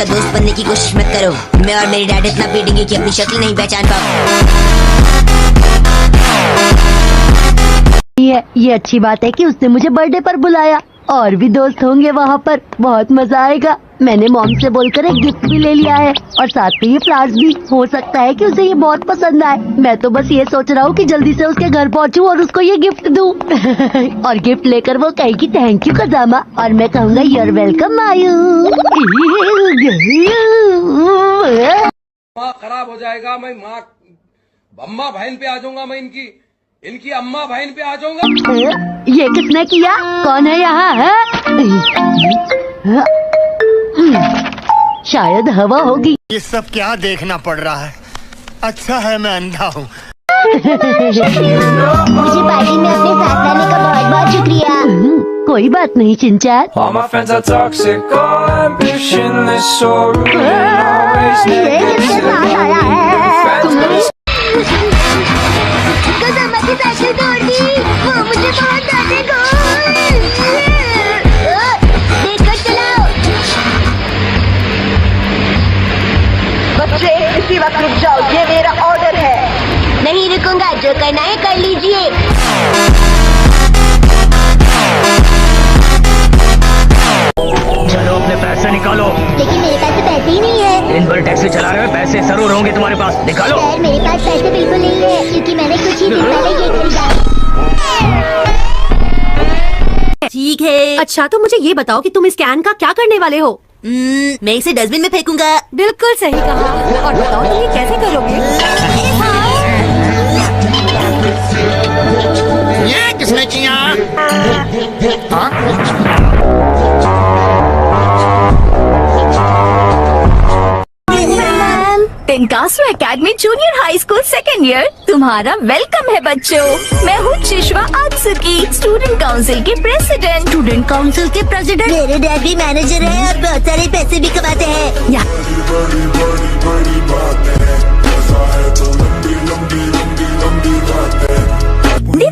उसका दोस्त बनने की कोशिश मत करो। मैं और मेरी डैड इतना पीटेंगे कि अपनी शक्ल नहीं पहचान पाओ। ये अच्छी बात है कि उसने मुझे बर्थडे पर बुलाया। और भी दोस्त होंगे वहाँ पर, बहुत मजा आएगा। मैंने मॉम से बोलकर एक गिफ्ट भी ले लिया है और साथ में ये फ्लावर्स भी। हो सकता है कि उसे ये बहुत पसंद आए। मैं तो बस ये सोच रहा हूँ कि जल्दी से उसके घर पहुँचूं और उसको ये गिफ्ट दूं। और गिफ्ट लेकर वो कहेगी थैंक यू कजामा, और मैं कहूँगा यूर वेलकम मायू। खराब हो जाएगा। मैं माँ अम्मा बहन पे आ जाऊंगा। मैं इनकी अम्मा बहन पे आ जाऊंगा। ये किसने किया? कौन है यहाँ है? शायद हवा होगी। ये सब क्या देखना पड़ रहा है? अच्छा है मैं अंधा हूँ। मुझे पार्टी में अपने साथ लाने का बहुत बहुत शुक्रिया। कोई बात नहीं चिंचान। All my friends are toxic, all ambitionless, so rude and always negative. कजामा की साइकिल तोड़ दी, वो मुझे बहुत डांटेगा। देखकर चलाओ। बच्चे इसी वक्त रुक जाओ, ये मेरा ऑर्डर है। नहीं रुकूंगा, जो करना है कर लीजिए। चलो अपने पैसे निकालो। लेकिन मेरे पास तो पैसे ही नहीं है। दिन भर टैक्सी चला रहे हो, पैसे जरूर होंगे तुम्हारे पास, निकालो। सर मेरे पास पैसे बिल्कुल नहीं है, क्योंकि मैंने कुछ ही दिन पहले ये खरीदा। ठीक है। अच्छा तो मुझे ये बताओ कि तुम इस कैन का क्या करने वाले हो? मैं इसे डस्टबिन में फेंकूंगा। बिल्कुल सही कहा। और बताओ तुम ये कैसे करोगे? ये किसने किया? Tenkaso academy junior high school second year, तुम्हारा वेलकम है बच्चों। मैं हूँ चिश्वा आत्सुकी, स्टूडेंट काउंसिल की प्रेसिडेंट। स्टूडेंट काउंसिल के प्रेसिडेंट? मेरे डैड भी मैनेजर है और बहुत सारे पैसे भी कमाते हैं।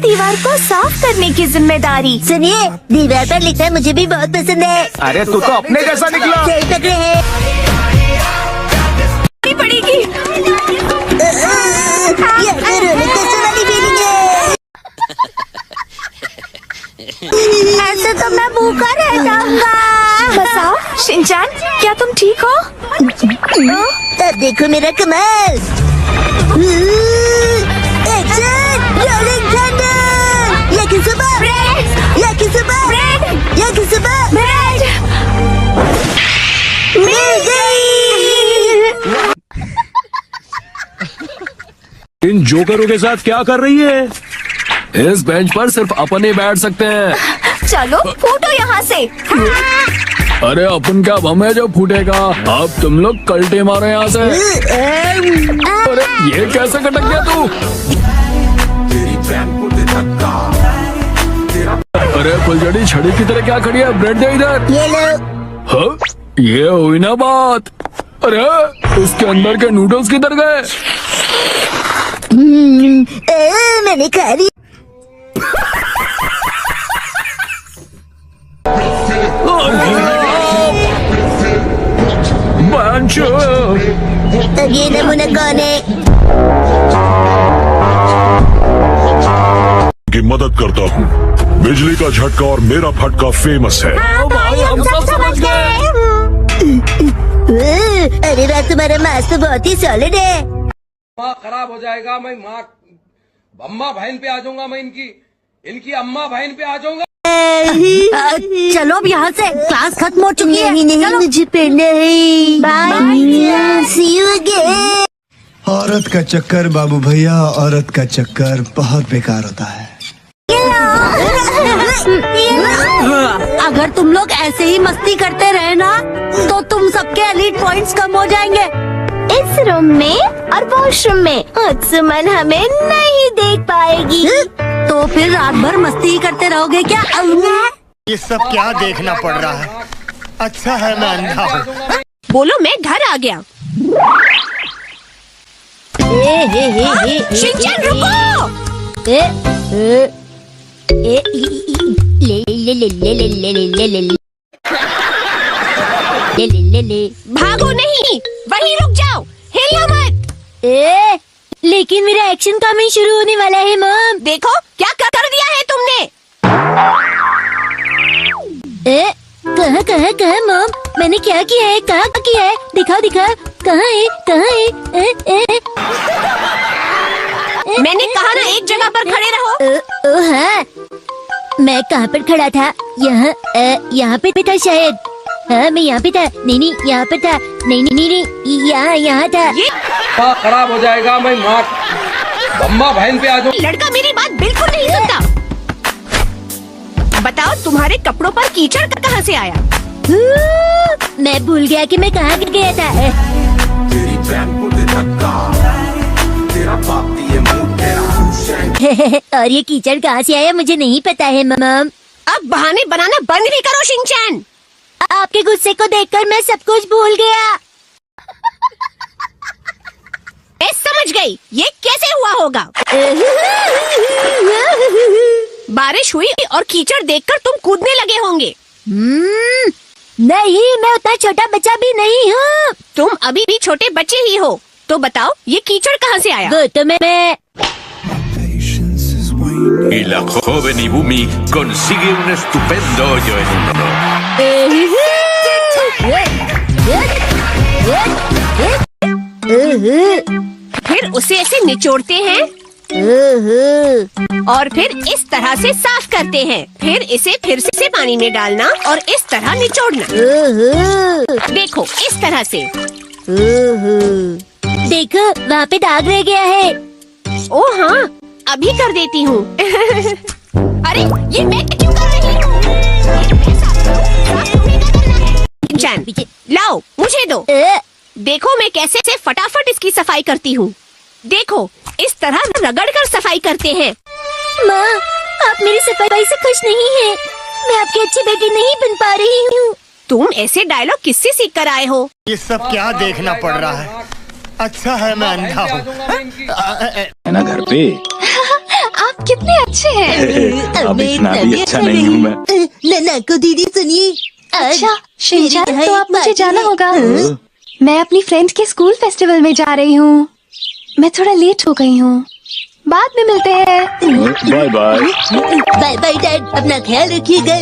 दीवार को साफ करने की जिम्मेदारी। सुनिए, दीवार पर लिखना मुझे भी बहुत पसंद है। अरे तू तो अपने जैसा निकला। सही पकड़े हैं। पड़ेगी। ये तो रोलर कोस्टर वाली फीलिंग है। ऐसे तो मैं भूखा रह जाऊंगा। बताओ शिनचान, क्या तुम ठीक हो? अब देखो मेरा कमाल। Action, rolling thunder. Yakisoba, yakisoba, yakisoba. मिल गई। इन जोकरों के साथ क्या कर रही है? इस बेंच पर सिर्फ अपन ही बैठ सकते हैं। चलो फूटो यहाँ से। अरे अपन क्या बम है जो फूटेगा? अब तुम लोग कल्टे मारो यहाँ से। अरे ये कैसे कटक गया तू? अरे फुलझड़ी छड़ी की तरह क्या खड़ी है? ब्रेड दे इधर। ये लो। हाँ? ये हुई ना बात। अरे उसके अंदर के नूडल्स किधर गए? मैंने खा ली। अब ये नमूना कौन है? की मदद करता हूँ। बिजली का झटका और मेरा फटका फेमस है। हम सब समझ गए। अरे वाह, तुम्हारा मास्क तो बहुत ही सॉलिड है। माँ खराब हो जाएगा। मैं माँ अम्मा बहन पे आ जाऊंगा। मैं इनकी अम्मा बहन पे आ जाऊंगा। चलो अब यहाँ से, क्लास खत्म हो चुकी है। नहीं, मुझे पढ़ना है। Bye, see you again. औरत का चक्कर बाबू भैया, औरत का चक्कर बहुत बेकार होता है। अगर तुम लोग ऐसे ही मस्ती करते रहे ना, तो तुम सबके एलीट पॉइंट्स कम हो जाएंगे। इस रूम में और वॉशरूम में सुमन हमें नहीं देख पाएगी। तो फिर रात भर मस्ती ही करते रहोगे क्या? ये सब क्या देखना पड़ रहा है? अच्छा है मैं अंधा हूँ। बोलो मैं घर आ गया। शिनचान रुको। ले ले ले ले। भागो नहीं, वहीं रुक जाओ, हिलना मत। लेकिन मेरा एक्शन कमिंग शुरू होने वाला है मॉम। देखो क्या कर दिया है तुमने। कहाँ कहाँ कहाँ मॉम, मैंने क्या किया है, कहाँ किया है, दिखाओ दिखाओ, कहाँ है कहाँ है। मैंने कहा ना एक जगह पर खड़े रहो। हाँ, मैं कहाँ पर खड़ा था, यहाँ पे था शायद। हाँ मैं यहाँ पे था, नहीं यहाँ पे था, नहीं यहाँ था। खराब हो जाएगा, मैं मार बम्मा बहन पे आ जाऊँ। लड़का मेरी बात बिल्कुल नहीं सुनता। बताओ तुम्हारे कपड़ों पर कीचड़ कहाँ से आया। मैं भूल गया कि मैं कहाँ गया था। और ये कीचड़ कहाँ से आया मुझे नहीं पता है मॉम। अब बहाने बनाना बंद भी करो शिनचैन। आपके गुस्से को देखकर मैं सब कुछ भूल गया। मैं समझ गई, ये कैसे हुआ होगा। बारिश हुई और कीचड़ देखकर तुम कूदने लगे होंगे। नहीं, मैं उतना छोटा बच्चा भी नहीं हूँ। तुम अभी भी छोटे बच्चे ही हो। तो बताओ ये कीचड़ कहाँ से आया। वो तो मैं Y la joven Ibumi consigue un estupendo hoyo en uno. फिर उसे ऐसे निचोड़ते हैं और फिर इस तरह से साफ करते हैं। फिर इसे फिर से पानी में डालना और इस तरह निचोड़ना। देखो इस तरह से। देखो वहाँ पे दाग रह गया है। ओ हाँ, अभी कर देती हूँ। अरे ये मैं क्यों कर रही हूँ। लाओ मुझे दो। देखो मैं कैसे से फटाफट इसकी सफाई करती हूँ। देखो इस तरह रगड़कर सफाई करते हैं। माँ, आप मेरी सफाई से खुश नहीं हैं। मैं आपकी अच्छी बेटी नहीं बन पा रही हूँ। तुम ऐसे डायलॉग किससे सीख कर आए हो। ये सब क्या देखना पड़ रहा है। अच्छा है मैं अंधा हूँ। है ना घर पे। आप कितने अच्छे हैं। अब इतना भी अच्छा नहीं हूँ मैं। नन्ना को दीदी सुनिए। अच्छा शिनचैन, तो आप मुझे जाना होगा। मैं अपनी फ्रेंड के स्कूल फेस्टिवल में जा रही हूँ। मैं थोड़ा लेट हो गई हूँ। बाद में मिलते हैं। Bye bye. Bye bye dad, अपना ख्याल रखिएगा।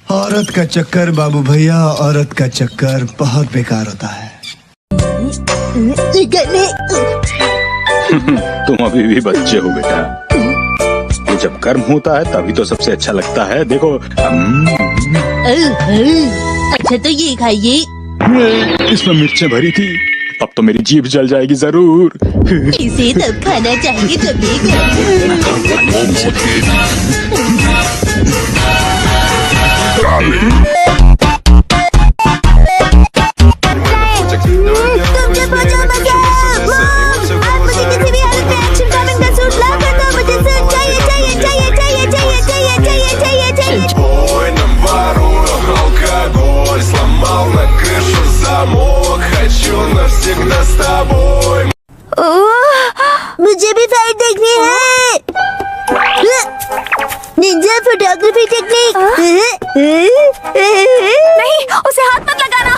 औरत का चक्कर बाबू भैया, औरत का चक्कर बहुत बेकार होता है। तुम अभी भी बच्चे हो बेटा। ये जब गर्म होता है तभी तो सबसे अच्छा लगता है। देखो अच्छा तो ये खाइए। इसमें मिर्चें भरी थी। अब तो मेरी जीभ जल जाएगी जरूर। इसे तब खाना चाहिए तभी। मुझे भी फाइट देखनी है। Ninja photography technique. नहीं, उसे हाथ मत लगाना।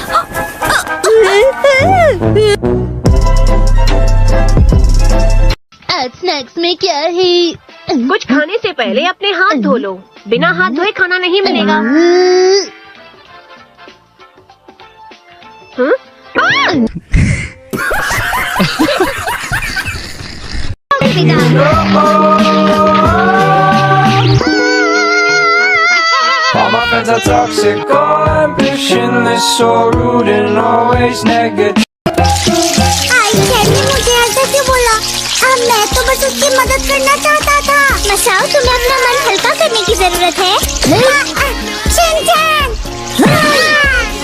आज स्नैक्स में क्या है। कुछ खाने से पहले अपने हाथ धो लो। बिना हाथ धोए खाना नहीं मिलेगा। All my friends are toxic, all ambitionless, so rude and always negative. मुझे ऐसा क्यों बोला। मैं तो बस उसकी मदद करना चाहता था। मसाओ, तुम्हें अपना मन हल्का करने की जरूरत है। शिनचैन,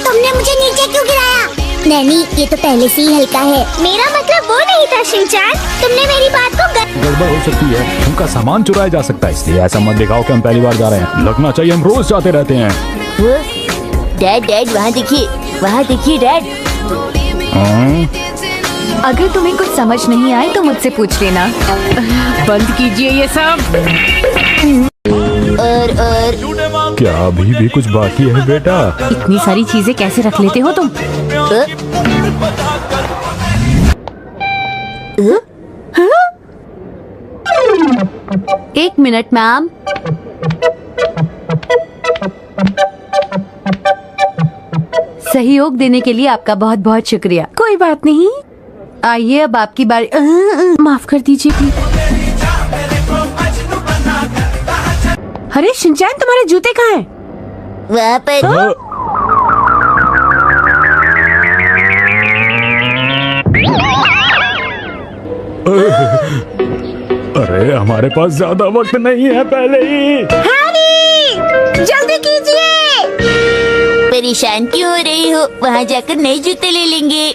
तुमने मुझे नीचे क्यों गिराया। नैनी, ये तो पहले से ही हल्का है। मेरा मतलब वो नहीं था शिनचैन। तुमने मेरी बात को गड़बड़ हो सकती है। उनका सामान चुराया जा सकता है, इसलिए ऐसा मत दिखाओ कि हम पहली बार जा रहे हैं। लगना चाहिए हम रोज जाते रहते हैं। डैड वहाँ देखिए डैड। अगर तुम्हें कुछ समझ नहीं आए तो मुझसे पूछ लेना। बंद कीजिए ये सब। और क्या अभी भी कुछ बाकी है बेटा? इतनी सारी चीजें कैसे रख लेते हो तुम? एक मिनट मैम। सहयोग देने के लिए आपका बहुत बहुत शुक्रिया। कोई बात नहीं, आइए अब आपकी बारी। माफ कर दीजिए प्लीज। अरे शिनचैन, तुम्हारे जूते कहाँ हैं? वहाँ पर। अरे हमारे पास ज्यादा वक्त नहीं है, पहले ही। जल्दी कीजिए। परेशान क्यों हो रही हो? वहाँ जाकर नए जूते ले लेंगे।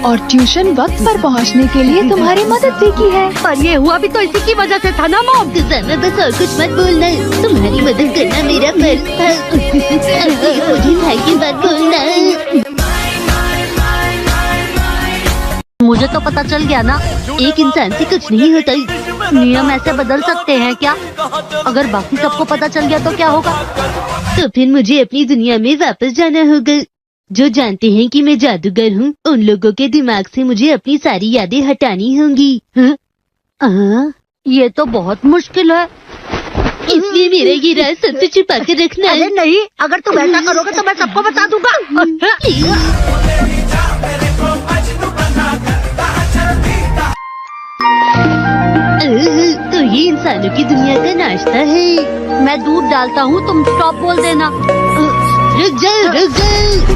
और ट्यूशन वक्त पर पहुंचने के लिए तुम्हारी मदद भी की है। पर ये हुआ भी तो इसी की वजह से था ना मॉम। मैं बस और कुछ मत बोलना, तुम्हारी मदद करना मेरा फर्ज था। मुझे भाई की बात बोलना। मुझे तो पता चल गया ना, एक इंसान से कुछ नहीं होता। नियम ऐसे बदल सकते हैं क्या? अगर बाकी सबको पता चल गया तो क्या होगा? तो फिर मुझे अपनी दुनिया में वापस जाना होगा। जो जानते हैं कि मैं जादूगर हूँ, उन लोगों के दिमाग से मुझे अपनी सारी यादें हटानी होंगी। ये तो बहुत मुश्किल है। इसलिए मेरा ये राज सबसे छुपा कर रखना। अरे नहीं, अगर तुम ऐसा करोगे तो मैं सबको बता दूंगा। तो ये इंसानों की दुनिया का नाश्ता है। मैं दूध डालता हूँ, तुम स्टॉप बोल देना। रुक जाओ, रुक जाओ।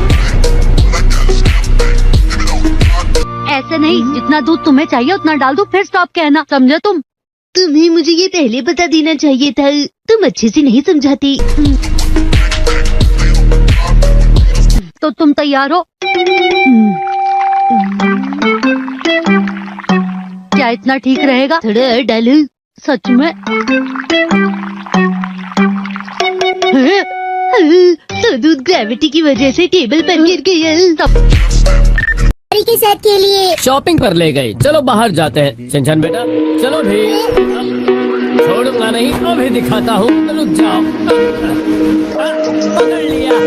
ऐसे नहीं, जितना दूध तुम्हें चाहिए उतना डाल दो, फिर स्टॉप कहना, समझे तुम? तुम्हें मुझे ये पहले बता देना चाहिए था। तुम अच्छे से नहीं समझाती। तो तुम तैयार हो? क्या इतना ठीक रहेगा? थोड़ा और डालो। सच में? तो दूध ग्रेविटी की वजह से टेबल पर गिर गया। के सेट के लिए शॉपिंग पर ले गई। चलो बाहर जाते हैं। शिनचैन बेटा चलो भी। छोड़ूंगा नहीं, अभी दिखाता हूँ। रुक जाओ। पकड़ लिया।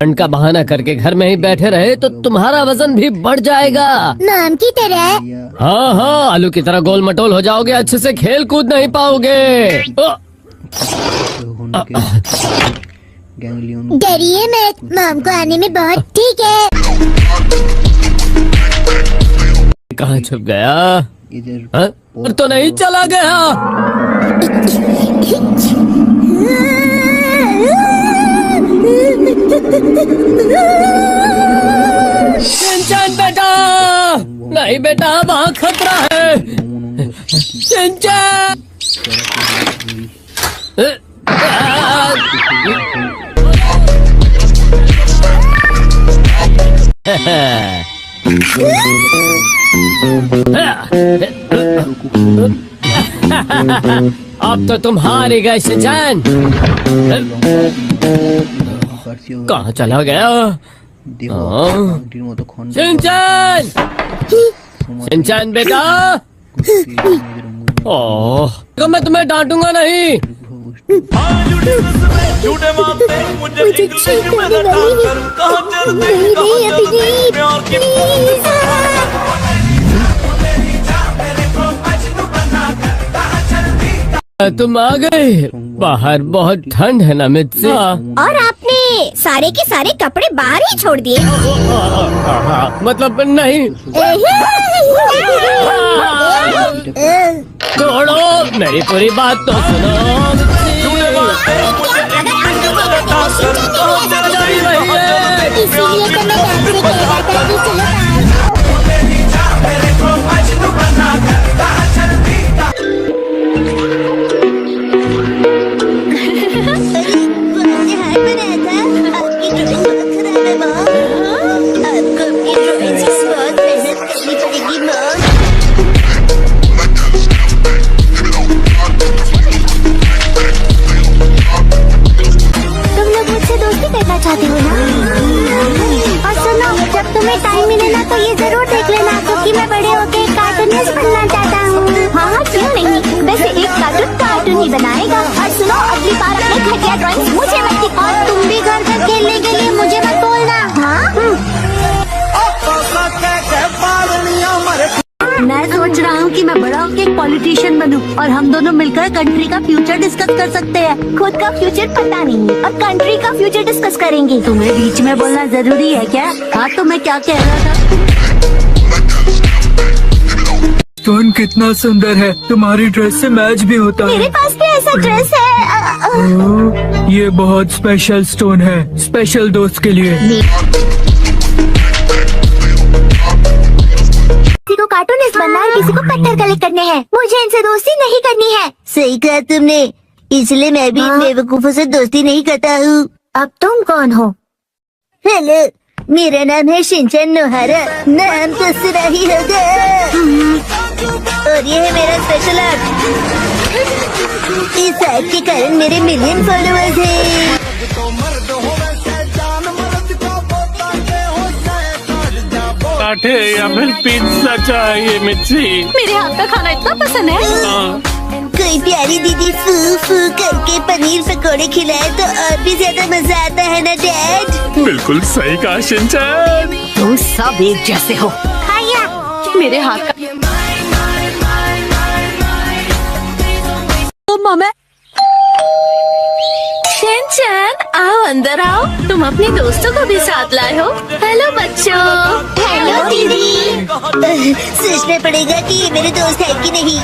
ठंड का बहाना करके घर में ही बैठे रहे तो तुम्हारा वजन भी बढ़ जाएगा। नाम की तरह। हाँ हाँ, आलू की तरह गोल मटोल हो जाओगे, अच्छे से खेल कूद नहीं पाओगे। डरिए मत, माम को आने में बहुत ठीक है। कहाँ छुप गया? और तो नहीं चला गया। शिनचैन बेटा, नहीं बेटा, वहाँ खतरा है। शिनचैन अब तो तुम हार ही गए शिनचैन। कहाँ चला गया? शिनचैन, शिनचैन बेटा। ओह, तो मैं तुम्हें डांटूंगा नहीं। मुझे चीट करने वाली है। नहीं अभी तुम आ गए। बाहर बहुत ठंड है ना मित्सी। और आपने सारे के सारे कपड़े बाहर ही छोड़ दिए। मतलब नहीं। छोड़ो, मेरी पूरी बात तो सुनो। इसीलिए तो मैं आपसे कह रहा था कि चलो चाहते हो ना? कार्टूनिस्ट बनना चाहता हूँ। हाँ क्यों नहीं, वैसे एक कार्टून ही बनाएगा। और सुनो, अगली बार अपने घटिया ड्राइंग्स मुझे मत दिखाओ। तुम भी घर तक खेलने के लिए मुझे मत बोलना। हाँ मैं सोच रहा हूँ कि मैं बड़ा होकर एक पॉलिटिशियन बनूं और हम दोनों मिलकर कंट्री का फ्यूचर डिस्कस कर सकते हैं। खुद का फ्यूचर पता नहीं और कंट्री का फ्यूचर डिस्कस करेंगे। तुम्हें बीच में बोलना जरूरी है क्या? हाँ तो मैं क्या कह रहा था? स्टोन कितना सुंदर है, तुम्हारी ड्रेस से मैच भी होता है। मेरे पास भी ऐसा ड्रेस है। ये बहुत स्पेशल स्टोन है, स्पेशल दोस्त के लिए। किसी को कार्टूनिस्ट बनना है, किसी को पत्थर कलेक्ट करने हैं। मुझे इनसे दोस्ती नहीं करनी है। सही कहा तुमने, इसलिए मैं भी इन बेवकूफों से दोस्ती नहीं करता हूँ। अब तुम कौन हो? हेलो, मेरा नाम है शिनचैन नोहारा। नाम तो सुना ही होगा। और ये है मेरा स्पेशल आर्ट। इस आर्ट के कारण मेरे मिलियन फॉलोअर्स हैं। पराठे या फिर पिज्जा चाहिए मिर्ची? मेरे हाथ का खाना इतना पसंद है। कोई प्यारी दीदी फू फू करके पनीर पकोड़े खिलाए तो और भी ज्यादा मजा आता है ना डैड? बिल्कुल सही कहा शिनचैन। तुम सब एक जैसे हो। खाया मेरे हाथ का मामा। शिनचैन आओ, अंदर आओ। तुम अपने दोस्तों को भी साथ लाए हो। हेलो बच्चों। हेलो दीदी। सोचना पड़ेगा कि ये मेरे दोस्त है कि नहीं।